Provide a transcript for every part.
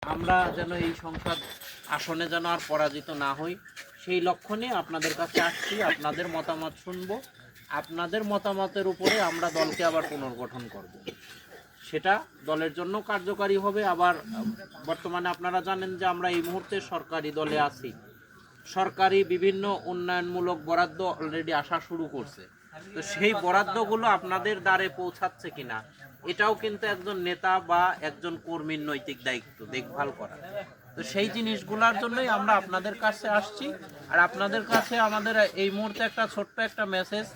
আমরা যেন এই সংসদ আসনে যেন আর পরাজিত না হই, সেই লক্ষ্য নিয়ে আপনাদের কাছে আসছি। আপনাদের মতামত শুনবো, আপনাদের মতামতের উপরে আমরা দলকে আবার পুনর্গঠন করব। সেটা দলের জন্য কার্যকারী হবে। আবার বর্তমানে আপনারা জানেন যে আমরা এই মুহূর্তে সরকারি দলে আছি। সরকারি বিভিন্ন উন্নয়নমূলক বরাদ্দ অলরেডি আসা শুরু করছে। তো সেই বরাদ্দগুলো আপনাদের দ্বারে পৌঁছাচ্ছে কিনা, এটাও কিন্তু একজন নেতা বা একজন কর্মীর নৈতিক দায়িত্ব দেখভাল করা। তো সেই জিনিসগুলোর জন্যই আমরা আপনাদের কাছে আসছি। আর আপনাদের কাছে আমাদের এই মুহূর্তে একটা ছোট্ট একটা মেসেজ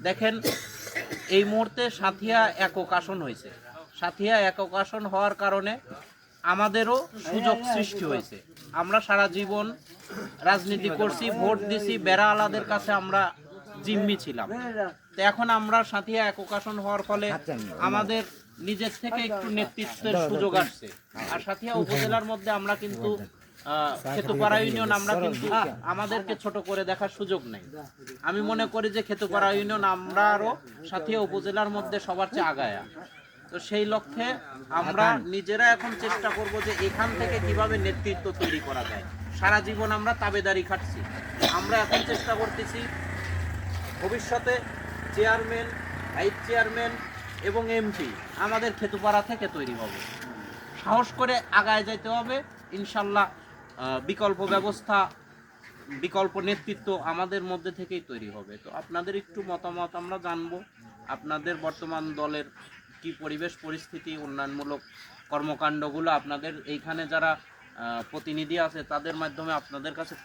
দেখেন, এই মুহূর্তে সাথিয়া একক আসন হয়েছে। সাথিয়া একক আসন হওয়ার কারণে আমাদেরও সুযোগ সৃষ্টি হয়েছে। আমরা সারা জীবন রাজনীতি করছি, ভোট দিছি, বেড়া আলাদের কাছে আমরা জিম্মি ছিলাম। তো এখন আমরা সাথিয়া একক আসন হওয়ার ফলে আমাদের নিজের থেকে একটু নেতৃত্বের সুযোগ আসছে। আর সাথিয়া উপজেলার মধ্যে আমরা কিন্তু খেতুপাড়া ইউনিয়ন, আমরা কিন্তু আমাদেরকে ছোট করে দেখার সুযোগ নেই। আমি মনে করি যে খেতুপাড়া ইউনিয়ন আমরা আরো সাথিয়া উপজেলার মধ্যে সবার চেয়ে আগায়া। তো সেই লক্ষ্যে আমরা নিজেরা এখন চেষ্টা করব যে এখান থেকে কিভাবে নেতৃত্ব তৈরি করা যায়। সারা জীবন আমরা তাবেদারি খাটছি, আমরা এখন চেষ্টা করতেছি ভবিষ্যতে চেয়ারম্যান, ভাইস চেয়ারম্যান এবং এমপি আমাদের খেতুপাড়া থেকে তৈরি হবে। সাহস করে আগায় যেতে হবে ইনশাল্লাহ। বিকল্প ব্যবস্থা, বিকল্প নেতৃত্ব আমাদের মধ্যে থেকেই তৈরি হবে। তো আপনাদের একটু মতামত আমরা জানবো, আপনাদের বর্তমান দলের কি পরিবেশ পরিস্থিতি, উন্নয়নমূলক কর্মকাণ্ডগুলো আপনাদের এইখানে যারা প্রতিনিধি আছে তাদের মাধ্যমে আপনাদের কাছে